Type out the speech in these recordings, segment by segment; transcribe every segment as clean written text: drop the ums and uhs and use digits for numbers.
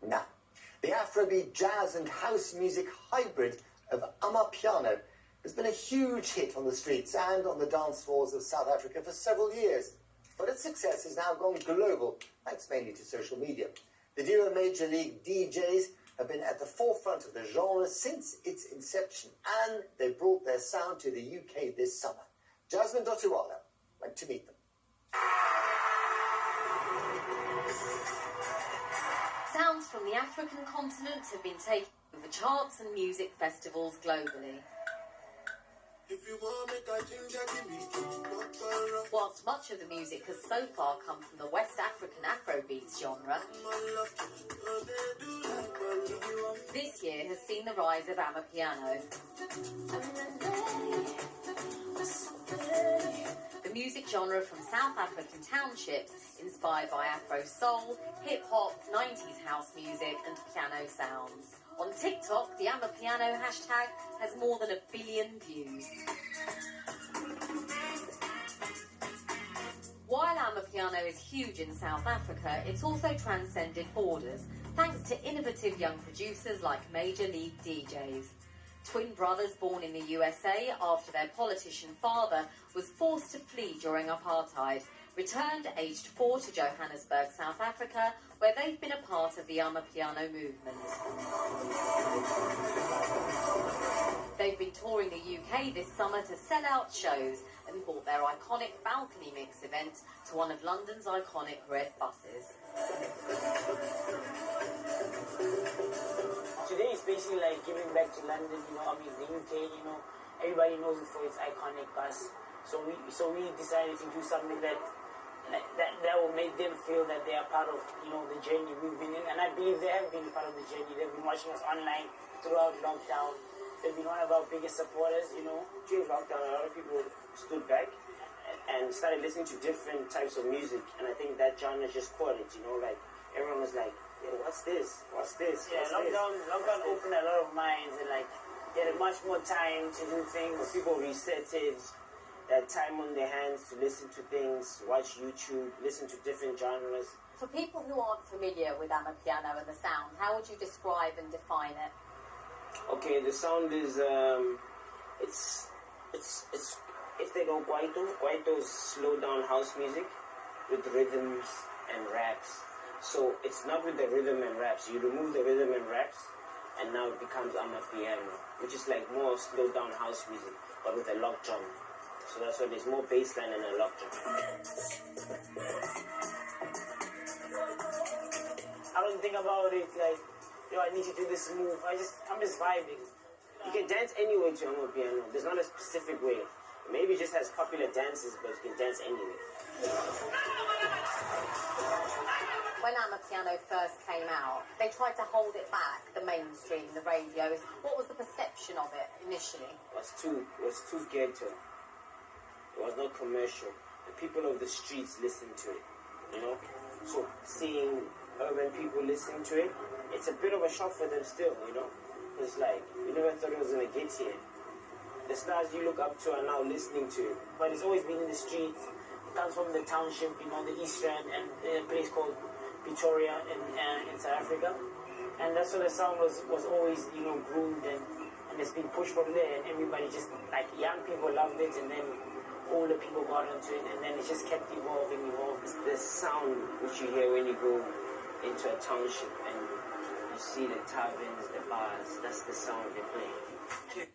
Nah. The Afrobeat, jazz and house music hybrid of Amapiano has been a huge hit on the streets and on the dance floors of South Africa for several years. But its success has now gone global, thanks mainly to social media. The duo Major League DJs have been at the forefront of the genre since its inception, and they brought their sound to the UK this summer. Jasmine Dotiwala went to meet them. Sounds from the African continent have been taking over charts and music festivals globally. Whilst much of the music has so far come from the West African Afrobeats genre, this year has seen the rise of Amapiano. The music genre from South African townships, inspired by Afro soul, hip-hop, 90s house music and piano sounds. On TikTok, the Amapiano hashtag has more than 1 billion views. While Amapiano is huge in South Africa, it's also transcended borders, thanks to innovative young producers like Major League DJs. Twin brothers born in the USA after their politician father was forced to flee during apartheid, returned aged 4 to Johannesburg, South Africa, where they've been a part of the Amapiano movement. They've been touring the UK this summer to sell out shows and brought their iconic balcony mix event to one of London's iconic red buses. Today is basically like giving back to London, the UK, everybody knows it for its iconic bus. So we decided to do something that will make them feel that they are part of, the journey we've been in. And I believe they have been part of the journey. They've been watching us online throughout lockdown. They've been one of our biggest supporters, During lockdown, a lot of people stood back and started listening to different types of music. And I think that genre just caught it, like everyone was like, yeah, what's this? What's this? Yeah, lockdown opened a lot of minds and they had much more time to do things. People resetted that time on their hands to listen to things, watch YouTube, listen to different genres. For people who aren't familiar with Amapiano and the sound, how would you describe and define it? Okay, the sound is it's if they go Kwaito is slow down house music with rhythms and raps. So it's not with the rhythm and raps. You remove the rhythm and raps, and now it becomes Amapiano, which is like more slow down house music, but with a lock drum. So that's why there's more bass line and a lock drum. I don't think about it like, I need to do this move. I'm just vibing. You can dance any way to Amapiano. There's not a specific way. Maybe it just has popular dances, but you can dance anyway. When Amapiano first came out, they tried to hold it back, the mainstream, the radios. What was the perception of it initially? It was too ghetto. It was not commercial. The people of the streets listened to it, So seeing urban people listening to it, it's a bit of a shock for them still, It's like, we never thought it was going to get here. The stars you look up to are now listening to it. But it's always been in the streets. It comes from the township, the East Rand, and a place called Pretoria in South Africa. And that's where the sound was always, groomed and it's been pushed from there. And everybody just, young people loved it, and then older people got onto it, and then it just kept evolving. It's the sound which you hear when you go into a township and you see the taverns, the bars. That's the sound they're playing.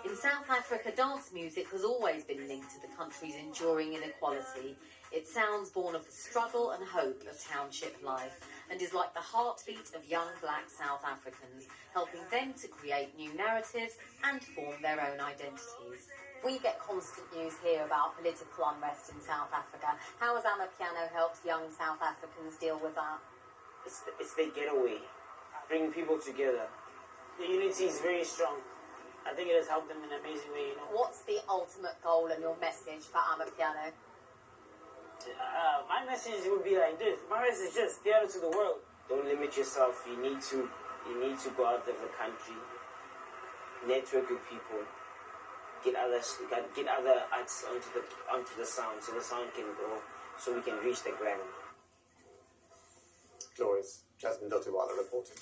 In South Africa, dance music has always been linked to the country's enduring inequality. Its sounds born of the struggle and hope of township life, and is like the heartbeat of young black South Africans, helping them to create new narratives and form their own identities. We get constant news here about political unrest in South Africa. How has Amapiano helped young South Africans deal with that? It's their getaway, bringing people together. The unity is very strong. I think it has helped them in an amazing way, What's the ultimate goal and your message for Amapiano? My message would be like this. My message is just the other to the world. Don't limit yourself. You need to go out of the country, network with people, get other artists onto the sound, so the sound can grow, so we can reach the grand. Glorious. Jasmine Dottiwala reporting.